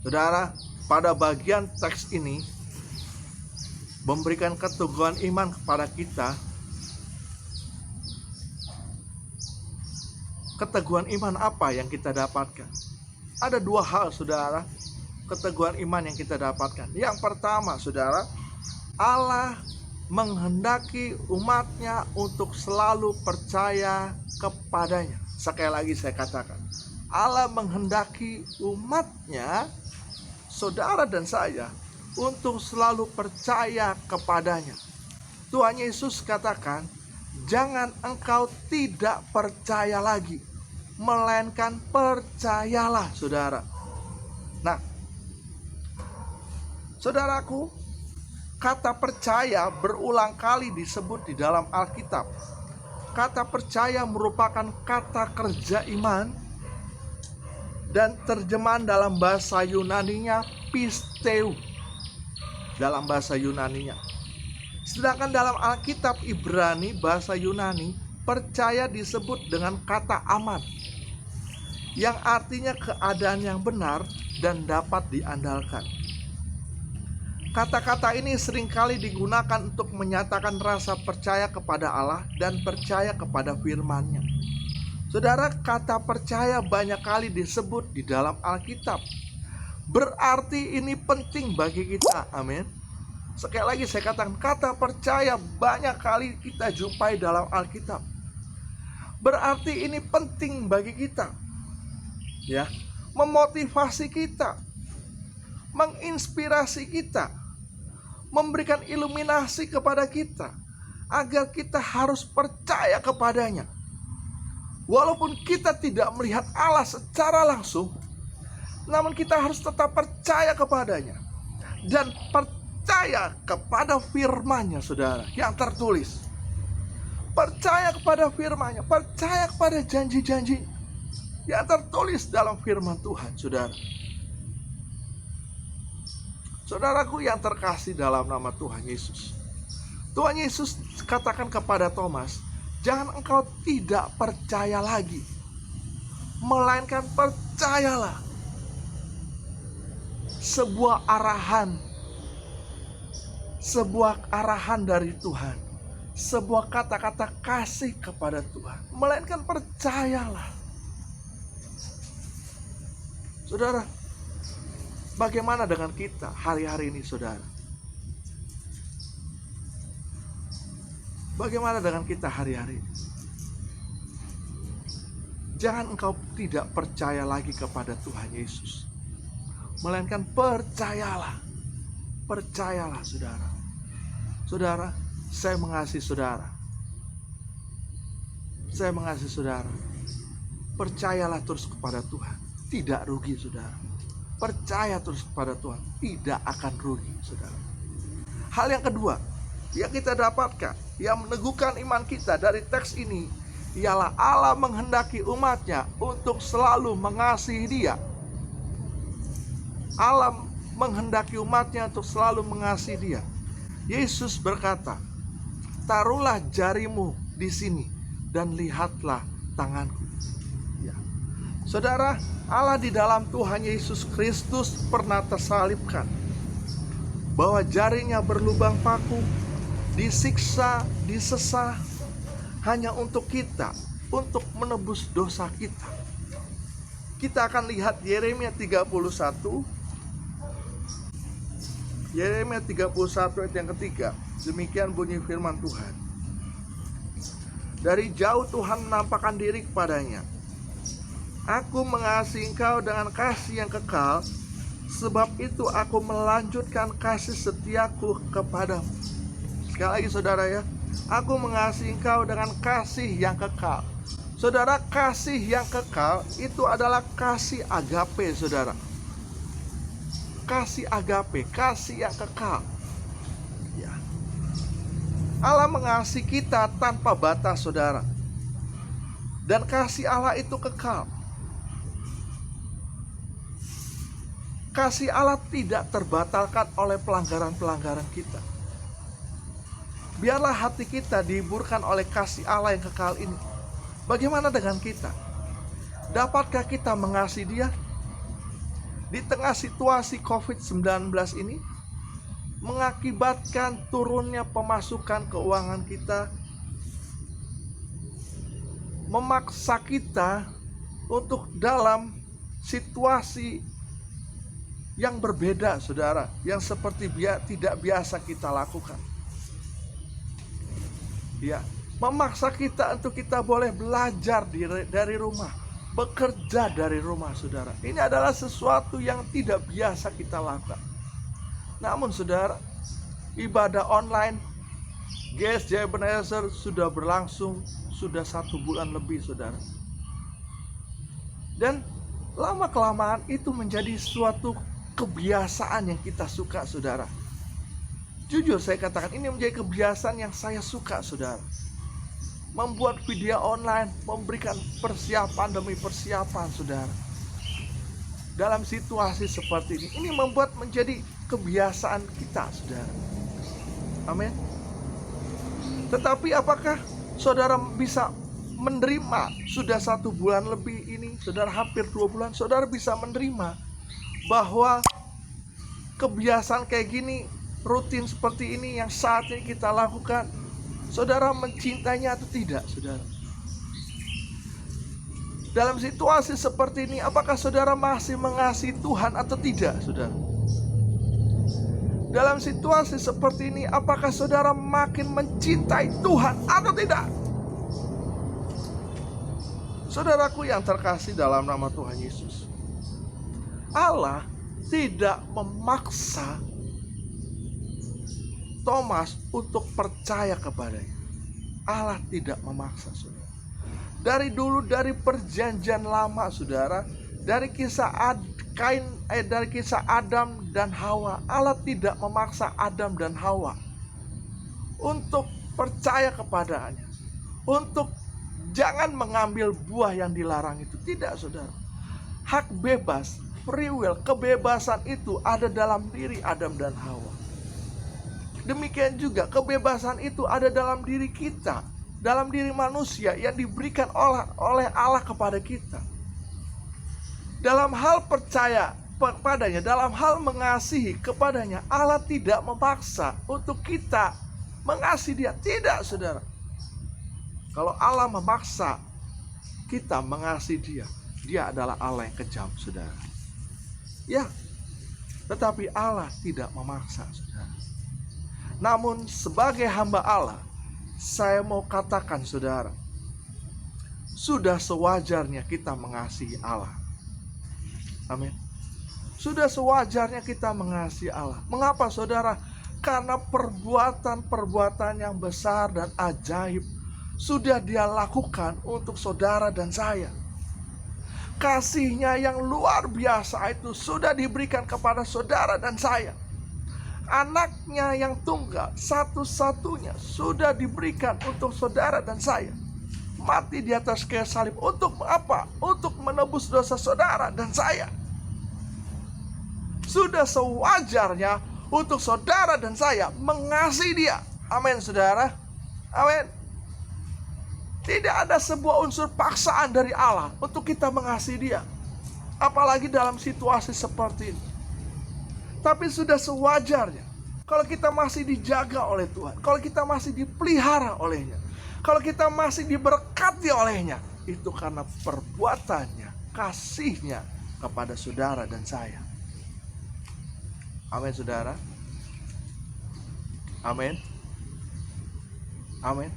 Saudara, pada bagian teks ini memberikan keteguhan iman kepada kita. Keteguhan iman apa yang kita dapatkan? Ada dua hal, saudara. keteguhan iman yang kita dapatkan. Yang pertama, saudara, Allah menghendaki umatnya untuk selalu percaya kepadanya. Sekali lagi saya katakan, Allah menghendaki umatnya, saudara dan saya, untuk selalu percaya kepadanya. Tuhan Yesus katakan, jangan engkau tidak percaya lagi, melainkan percayalah, saudara. Nah, saudaraku, kata percaya berulang kali disebut di dalam Alkitab. Kata percaya merupakan kata kerja iman, dan terjemahan dalam bahasa Yunaninya pisteu. Dalam bahasa Yunaninya. Sedangkan dalam Alkitab Ibrani, bahasa Yunani, percaya disebut dengan kata aman, yang artinya keadaan yang benar dan dapat diandalkan. Kata-kata ini seringkali digunakan untuk menyatakan rasa percaya kepada Allah dan percaya kepada firman-Nya. Saudara, kata percaya banyak kali disebut di dalam Alkitab. Berarti ini penting bagi kita, amin. Sekali lagi saya katakan, kata percaya banyak kali kita jumpai dalam Alkitab. Berarti ini penting bagi kita, ya, memotivasi kita, menginspirasi kita, memberikan iluminasi kepada kita, agar kita harus percaya kepadanya. Walaupun kita tidak melihat Allah secara langsung, namun kita harus tetap percaya kepadanya. Dan percaya kepada firman-Nya, saudara, yang tertulis. Percaya kepada firman-Nya, percaya kepada janji-janji yang tertulis dalam firman Tuhan, saudara. Saudaraku yang terkasih dalam nama Tuhan Yesus, Tuhan Yesus katakan kepada Thomas, jangan engkau tidak percaya lagi, melainkan percayalah. Sebuah arahan dari Tuhan, sebuah kata-kata kasih kepada Tuhan, melainkan percayalah. Saudara, bagaimana dengan kita hari-hari ini, saudara? Bagaimana dengan kita hari-hari ini? Jangan engkau tidak percaya lagi kepada Tuhan Yesus, melainkan percayalah. Percayalah, saudara. Saudara, saya mengasihi saudara. Saya mengasihi saudara. Percayalah terus kepada Tuhan. Tidak rugi, saudara. Percaya terus kepada Tuhan, tidak akan rugi, saudara. Hal yang kedua yang kita dapatkan, yang meneguhkan iman kita dari teks ini, ialah Allah menghendaki umatnya untuk selalu mengasihi Dia. Allah menghendaki umatnya untuk selalu mengasihi Dia. Yesus berkata, taruhlah jarimu di sini dan lihatlah tanganku. Ya. Saudara, Allah di dalam Tuhan Yesus Kristus pernah tersalibkan, bahwa jarinya berlubang paku, disiksa, disesah, hanya untuk kita, untuk menebus dosa kita. Kita akan lihat Yeremia 31. Yeremia 31 ayat yang ketiga. Demikian bunyi firman Tuhan. Dari jauh Tuhan menampakkan diri kepadanya. Aku mengasihi engkau dengan kasih yang kekal, sebab itu aku melanjutkan kasih setiaku kepadamu. Sekali lagi, saudara, ya. Aku mengasihi engkau dengan kasih yang kekal. Saudara, kasih yang kekal itu adalah kasih agape, saudara. Kasih agape, kasih yang kekal. Ya. Allah mengasihi kita tanpa batas, saudara. Dan kasih Allah itu kekal. Kasih Allah tidak terbatalkan oleh pelanggaran-pelanggaran kita. Biarlah hati kita dihiburkan oleh kasih Allah yang kekal ini. Bagaimana dengan kita? Dapatkah kita mengasihi Dia? Di tengah situasi COVID-19 ini, mengakibatkan turunnya pemasukan keuangan kita, memaksa kita untuk dalam situasi yang berbeda, saudara, yang seperti tidak biasa kita lakukan. Ya, memaksa kita untuk kita boleh belajar dari rumah, bekerja dari rumah, saudara. Ini adalah sesuatu yang tidak biasa kita lakukan. Namun, saudara, ibadah online GSJ Ebenezer sudah berlangsung sudah 1 bulan lebih, saudara. Dan lama-kelamaan itu menjadi suatu kebiasaan yang kita suka, saudara. Jujur saya katakan, ini menjadi kebiasaan yang saya suka, saudara. Membuat video online, memberikan persiapan demi persiapan, saudara. Dalam situasi seperti ini membuat menjadi kebiasaan kita, saudara. Amin. Tetapi apakah saudara bisa menerima sudah 1 bulan lebih ini, saudara, hampir 2 bulan, saudara bisa menerima bahwa kebiasaan kayak gini, rutin seperti ini yang saat ini kita lakukan, saudara mencintainya atau tidak, saudara? Dalam situasi seperti ini, apakah saudara masih mengasihi Tuhan atau tidak, saudara? Dalam situasi seperti ini, apakah saudara makin mencintai Tuhan atau tidak? Saudaraku yang terkasih dalam nama Tuhan Yesus, Allah tidak memaksa Thomas untuk percaya kepadanya. Allah tidak memaksa, saudara. Dari dulu, dari perjanjian lama, saudara, dari kisah Adam dan Hawa, Allah tidak memaksa Adam dan Hawa untuk percaya kepadanya, untuk jangan mengambil buah yang dilarang itu. Tidak, saudara. Hak bebas, free will, kebebasan itu ada dalam diri Adam dan Hawa. Demikian juga kebebasan itu ada dalam diri kita, dalam diri manusia yang diberikan oleh Allah kepada kita. Dalam hal percaya kepadanya, dalam hal mengasihi kepadanya, Allah tidak memaksa untuk kita mengasihi Dia. Tidak, saudara. Kalau Allah memaksa kita mengasihi Dia, Dia adalah Allah yang kejam, saudara. Ya, tetapi Allah tidak memaksa, saudara. Namun sebagai hamba Allah, saya mau katakan, saudara, sudah sewajarnya kita mengasihi Allah. Amin. Sudah sewajarnya kita mengasihi Allah. Mengapa, saudara? Karena perbuatan-perbuatan yang besar dan ajaib sudah Dia lakukan untuk saudara dan saya. Kasih-Nya yang luar biasa itu sudah diberikan kepada saudara dan saya. Anaknya yang tunggal, satu-satunya, sudah diberikan untuk saudara dan saya. Mati di atas kayu salib untuk apa? Untuk menebus dosa saudara dan saya. Sudah sewajarnya untuk saudara dan saya mengasihi Dia. Amin, saudara. Amin. Tidak ada sebuah unsur paksaan dari Allah untuk kita mengasihi Dia, apalagi dalam situasi seperti ini. Tapi sudah sewajarnya kalau kita masih dijaga oleh Tuhan, kalau kita masih dipelihara olehnya, kalau kita masih diberkati olehnya, itu karena perbuatannya, kasih-Nya kepada saudara dan saya. Amin, saudara. Amin. Amin.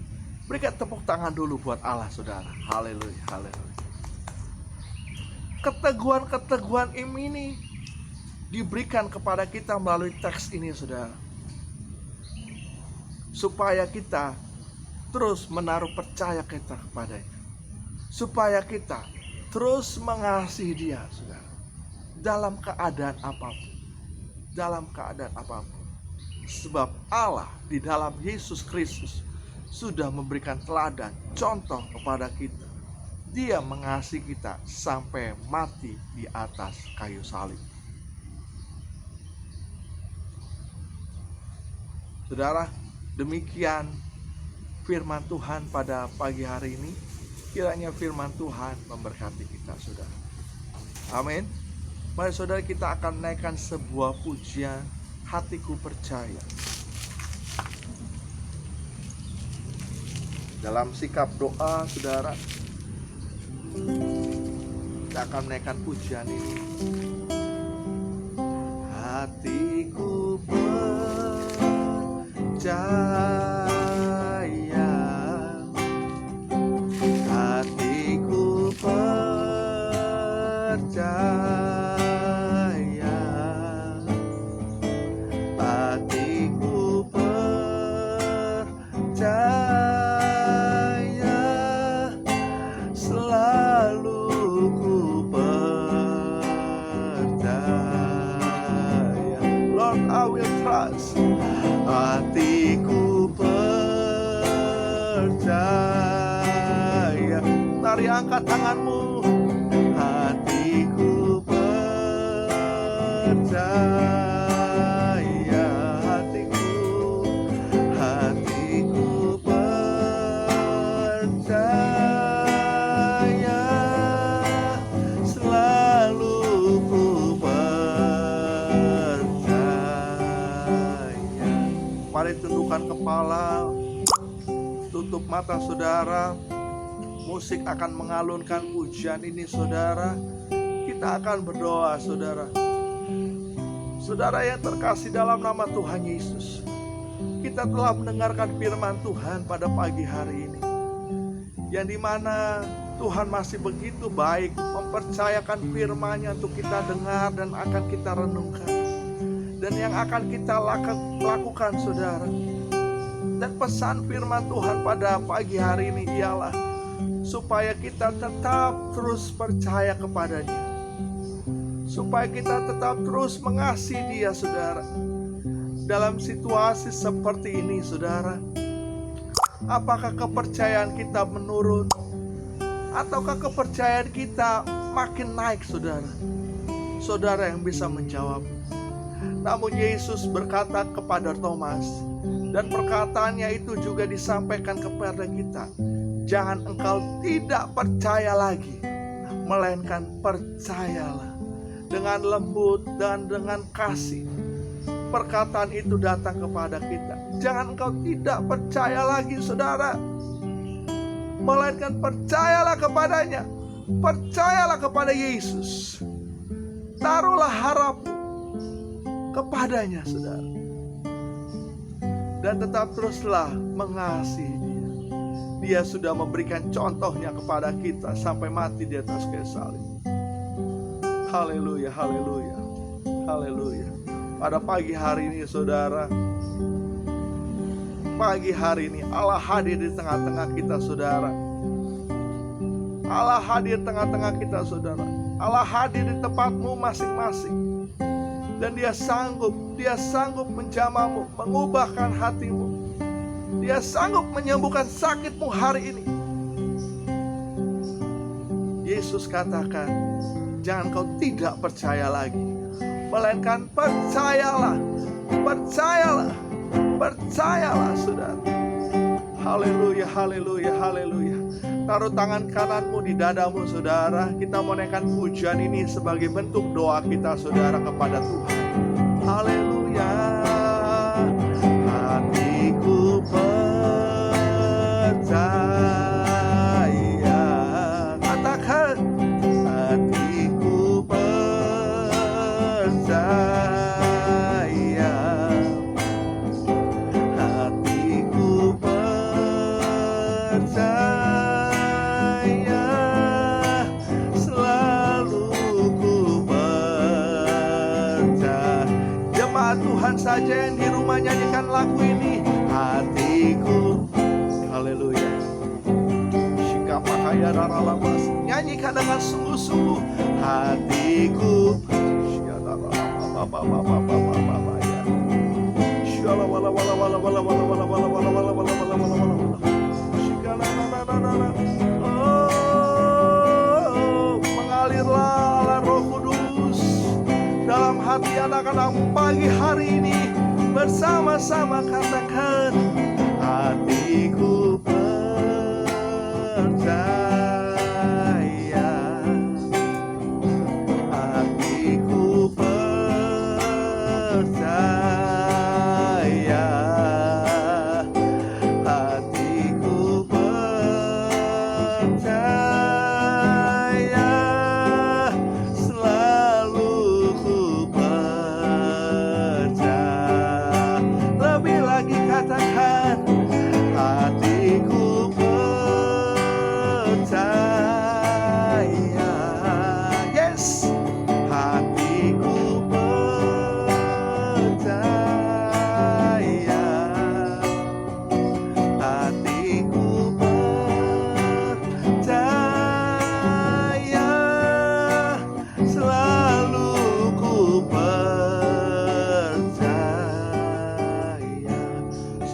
Berikan tepuk tangan dulu buat Allah, saudara. Haleluya, haleluya. Keteguhan-keteguhan ini diberikan kepada kita melalui teks ini, saudara, supaya kita terus menaruh percaya kita kepadanya, supaya kita terus mengasihi Dia, saudara, dalam keadaan apapun, dalam keadaan apapun. Sebab Allah di dalam Yesus Kristus sudah memberikan teladan, contoh kepada kita. Dia mengasihi kita sampai mati di atas kayu salib. Saudara, demikian firman Tuhan pada pagi hari ini. Kiranya firman Tuhan memberkati kita, saudara. Amin. Mari saudara, kita akan menaikkan sebuah pujian, Hatiku Percaya. Dalam sikap doa, saudara, kita akan menaikkan pujian ini. hatiku percaya, hatiku percaya, hatiku percaya, selalu ku percaya. Lord, I will trust. Hatiku percaya. Mari angkat tanganmu. Hatiku percaya, hatiku percaya, selalu ku percaya. Mari tundukkan kepala, tutup mata saudara. Musik akan mengalunkan pujian ini saudara. Kita akan berdoa saudara. Saudara yang terkasih dalam nama Tuhan Yesus, kita telah mendengarkan firman Tuhan pada pagi hari ini, yang dimana Tuhan masih begitu baik mempercayakan firman-Nya untuk kita dengar dan akan kita renungkan, dan yang akan kita lakukan saudara. Dan pesan firman Tuhan pada pagi hari ini ialah supaya kita tetap terus percaya kepada-Nya, supaya kita tetap terus mengasihi Dia saudara. Dalam situasi seperti ini saudara, apakah kepercayaan kita menurun ataukah kepercayaan kita makin naik saudara? Saudara yang bisa menjawab. Namun Yesus berkata kepada Thomas, dan perkataannya itu juga disampaikan kepada kita, jangan engkau tidak percaya lagi, melainkan percayalah. Dengan lembut dan dengan kasih, perkataan itu datang kepada kita. Jangan engkau tidak percaya lagi saudara, melainkan percayalah kepadanya. Percayalah kepada Yesus. Taruhlah harapmu kepadanya saudara. Dan tetap teruslah mengasihi Dia. Dia sudah memberikan contohnya kepada kita sampai mati di atas kayu salib. Haleluya, haleluya, haleluya. Pada pagi hari ini saudara, pagi hari ini Allah hadir di tengah-tengah kita saudara. Allah hadir di tengah-tengah kita saudara. Allah hadir di tempatmu masing-masing. Dan Dia sanggup menjamahmu, mengubahkan hatimu. Dia sanggup menyembuhkan sakitmu hari ini. Yesus katakan, jangan kau tidak percaya lagi, melainkan percayalah. Percayalah, percayalah saudara. Haleluya, haleluya, haleluya. Taruh tangan kananmu di dadamu saudara. Kita menaikkan pujian ini sebagai bentuk doa kita saudara kepada Tuhan. Haleluya. Hatiku percaya. Katakan, hatiku percaya. Hatiku percaya. Tuhan saja yang di rumah nyanyikan lagu ini. Hatiku, haleluya. Shikapakaya raralabas, nyanyikan dengan sungguh-sungguh. Hatiku, mengalirlah Roh Kudus dalam hati anak-anak pagi hari ini. Bersama-sama katakan, hatiku percaya. Hatiku percaya. Hatiku percaya. Selalu ku percaya.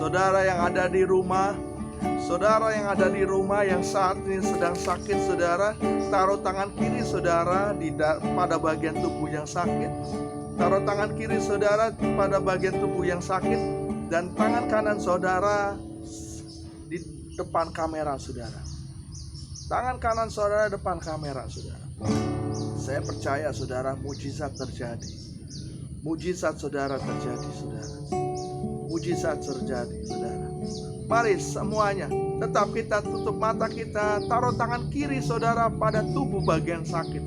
Saudara yang ada di rumah, saudara yang ada di rumah yang saat ini sedang sakit, saudara, taruh tangan kiri saudara pada bagian tubuh yang sakit. Taruh tangan kiri saudara pada bagian tubuh yang sakit, dan tangan kanan saudara di depan kamera saudara. Tangan kanan saudara depan kamera saudara. Saya percaya saudara, mujizat terjadi. Mujizat saudara terjadi saudara. Mujizat terjadi saudara. Mari semuanya, tetap kita tutup mata kita, taruh tangan kiri saudara pada tubuh bagian sakit.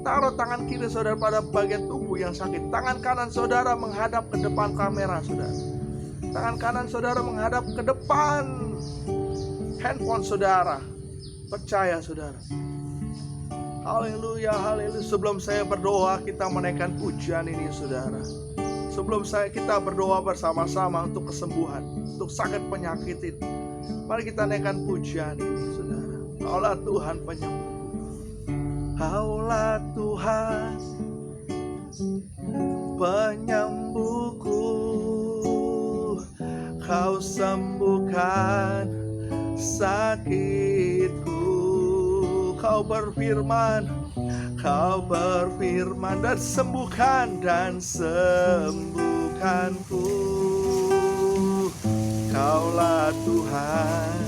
Taruh tangan kiri saudara pada bagian tubuh yang sakit. Tangan kanan saudara menghadap ke depan kamera saudara. Tangan kanan saudara menghadap ke depan handphone saudara. Percaya saudara. Haleluya, haleluya. Sebelum saya berdoa, kita menaikkan pujian ini saudara. Sebelum kita berdoa bersama-sama untuk kesembuhan, untuk sakit penyakit itu, mari kita naikkan pujian ini saudara. Kaulah Tuhan penyembuh. Kaulah Tuhan penyembuhku. Kau sembuhkan sakitku. Kau berfirman dan sembuhkanku. Kaulah Tuhan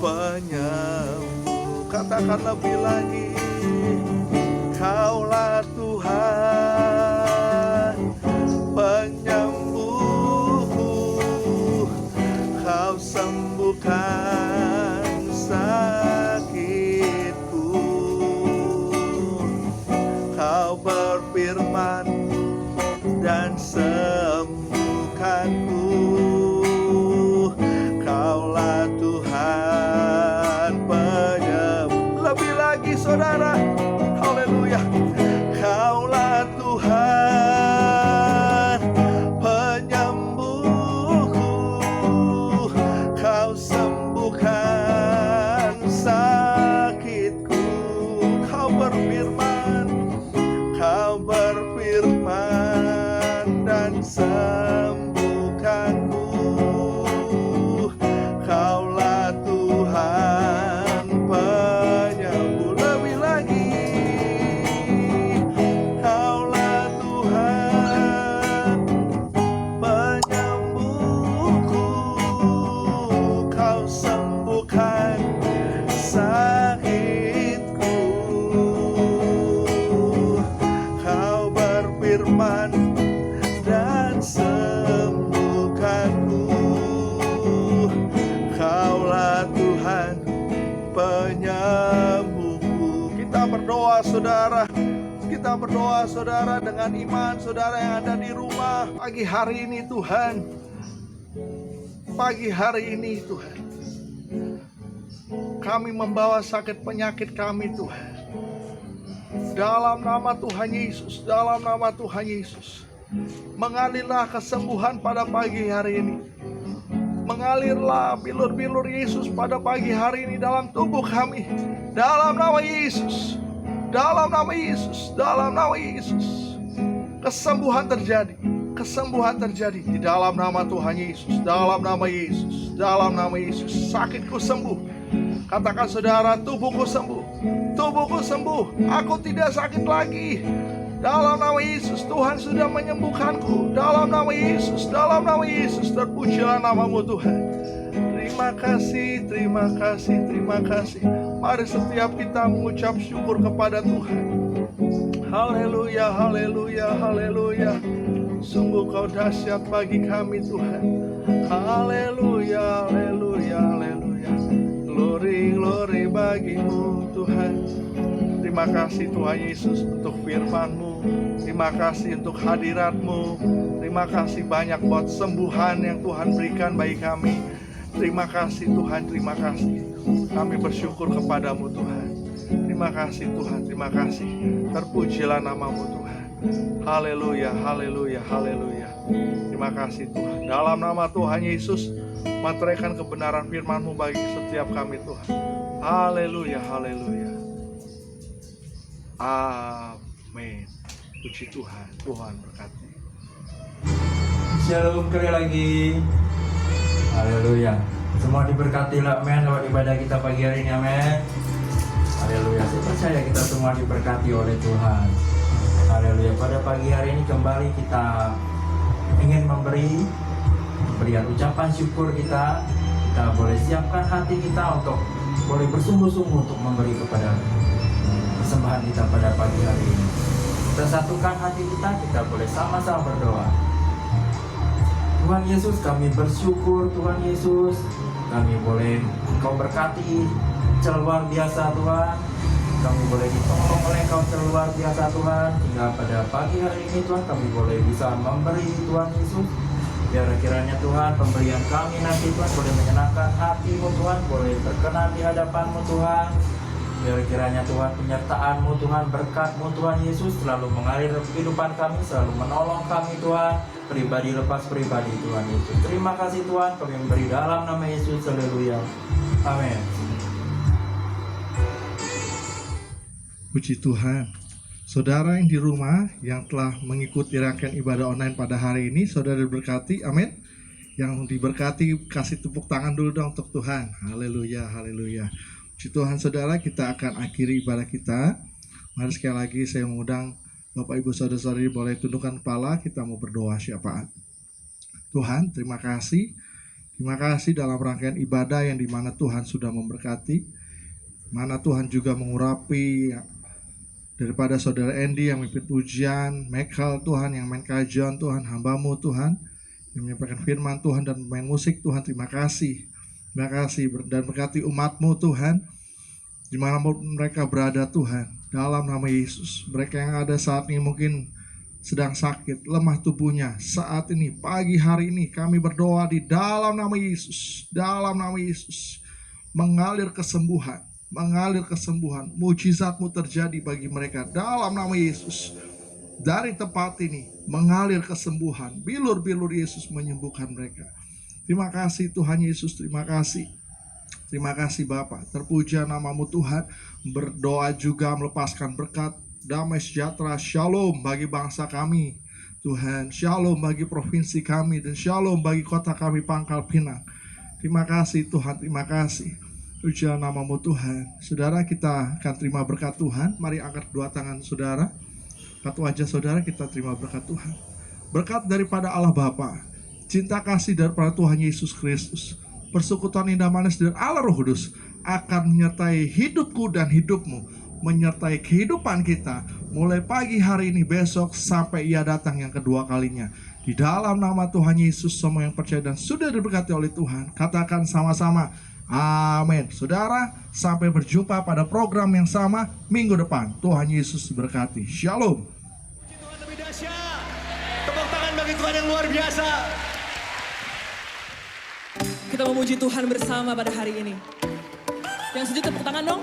penyembuh. Katakan lebih lagi. Kaulah Tuhan penyembuhku. Kau sembuhkan sakitku. Kau berfirman dan sembuhkanku. Kaulah Tuhan penyembuh. Lebih lagi saudara. Haleluya. Kaulah Tuhan penyembuhku. Kau sembuhkan sakitku. Kau berfirman dan sembuhkanku. Kaulah Tuhan penyembuh. Lebih lagi. Kaulah Tuhan penyembuhku. Kau sembuhkan sakitku. Kau berfirman dan sembuhkanku. Kaulah Tuhan penyembuhku. Kita berdoa saudara. Kita berdoa saudara dengan iman saudara yang ada di rumah. Pagi hari ini Tuhan. Pagi hari ini Tuhan. Kami membawa sakit penyakit kami Tuhan. Dalam nama Tuhan Yesus. Dalam nama Tuhan Yesus. Mengalirlah kesembuhan pada pagi hari ini. Mengalirlah bilur-bilur Yesus pada pagi hari ini dalam tubuh kami. Dalam nama Yesus. Dalam nama Yesus. Dalam nama Yesus. Kesembuhan terjadi. Kesembuhan terjadi di dalam nama Tuhan Yesus. Dalam nama Yesus. Dalam nama Yesus. Sakitku sembuh. Katakan saudara, tubuhku sembuh. Tubuhku sembuh. Aku tidak sakit lagi. Dalam nama Yesus, Tuhan sudah menyembuhkanku. Dalam nama Yesus, dalam nama Yesus, terpujilah namamu Tuhan. Terima kasih, terima kasih, terima kasih. Mari setiap kita mengucap syukur kepada Tuhan. Haleluya, haleluya, haleluya. Sungguh kau dahsyat bagi kami Tuhan. Haleluya, haleluya, haleluya. Glory, glory bagimu Tuhan. Terima kasih Tuhan Yesus untuk firman-Mu. Terima kasih untuk hadirat-Mu. Terima kasih banyak buat sembuhan yang Tuhan berikan bagi kami. Terima kasih Tuhan, terima kasih. Kami bersyukur kepadamu Tuhan. Terima kasih Tuhan, terima kasih. Terpujilah namamu Tuhan. Haleluya, haleluya, haleluya. Terima kasih Tuhan. Dalam nama Tuhan Yesus, materaikan kebenaran firman-Mu bagi setiap kami Tuhan. Haleluya, haleluya. Amin. Puji Tuhan. Tuhan berkati.
Shalom, sekali lagi. Haleluya. Semua diberkati amin lewat ibadah kita pagi hari ini, amin. Haleluya. Saya percaya kita semua diberkati oleh Tuhan. Haleluya. Pada pagi hari ini kembali kita ingin memberikan ucapan syukur kita. Kita boleh siapkan hati kita untuk boleh bersungguh-sungguh untuk memberi kepada persembahan kita pada pagi hari ini. Kita satukan hati kita boleh sama-sama berdoa. Tuhan Yesus, kami bersyukur. Tuhan Yesus, kami boleh Engkau berkati luar biasa Tuhan. Kami boleh ditolong oleh Engkau luar biasa Tuhan. Hingga pada pagi hari ini Tuhan kami boleh bisa memberi Tuhan Yesus. Biar kiranya Tuhan pemberian kami nanti Tuhan boleh menyenangkan hati-Mu Tuhan, boleh berkenan di hadapan-Mu Tuhan. Biar kiranya Tuhan penyertaan-Mu Tuhan, berkat-Mu Tuhan Yesus selalu mengalir kehidupan kami, selalu menolong kami Tuhan, pribadi lepas pribadi Tuhan Yesus. Terima kasih Tuhan, kami memberi dalam nama Yesus. Haleluya. Amin.
Puji Tuhan. Saudara yang di rumah yang telah mengikuti rangkaian ibadah online pada hari ini, saudara diberkati, amin. Yang diberkati kasih tepuk tangan dulu dong untuk Tuhan. Haleluya, haleluya. Puji Tuhan saudara, kita akan akhiri ibadah kita. Mari sekali lagi saya mengundang Bapak Ibu Saudara-saudari boleh tundukkan kepala, kita mau berdoa syafaat. Tuhan, terima kasih. Terima kasih dalam rangkaian ibadah yang dimana Tuhan sudah memberkati. Mana Tuhan juga mengurapi daripada saudara Andy yang memimpin pujian, Michael Tuhan yang main kajian Tuhan, hamba-Mu Tuhan yang menyampaikan firman Tuhan dan main musik Tuhan, terima kasih. Terima kasih dan berkati umat-Mu Tuhan dimanapun mereka berada Tuhan, dalam nama Yesus. Mereka yang ada saat ini mungkin sedang sakit, lemah tubuhnya, saat ini, pagi hari ini kami berdoa di dalam nama Yesus. Dalam nama Yesus mengalir kesembuhan, mujizat-Mu terjadi bagi mereka dalam nama Yesus. Dari tempat ini mengalir kesembuhan, bilur-bilur Yesus menyembuhkan mereka. Terima kasih Tuhan Yesus, terima kasih. Terima kasih Bapa, terpuja nama-Mu Tuhan. Berdoa juga melepaskan berkat, damai sejahtera, shalom bagi bangsa kami Tuhan, shalom bagi provinsi kami, dan shalom bagi kota kami Pangkal Pinang. Terima kasih Tuhan, terima kasih. Puja nama-Mu Tuhan. Saudara, kita akan terima berkat Tuhan. Mari angkat dua tangan saudara, angkat wajah saudara, kita terima berkat Tuhan. Berkat daripada Allah Bapa, cinta kasih daripada Tuhan Yesus Kristus, persekutuan indah manis dari Allah Roh Kudus akan menyertai hidupku dan hidupmu, menyertai kehidupan kita mulai pagi hari ini, besok, sampai Ia datang yang kedua kalinya. Di dalam nama Tuhan Yesus, semua yang percaya dan sudah diberkati oleh Tuhan, katakan sama-sama, amin. Saudara, sampai berjumpa pada program yang sama minggu depan. Tuhan Yesus diberkati. Shalom.
Puji Tuhan lebih dahsyat. Tepuk tangan bagi Tuhan yang luar biasa.
Kita memuji Tuhan bersama pada hari ini. Yang setuju tepuk tangan dong.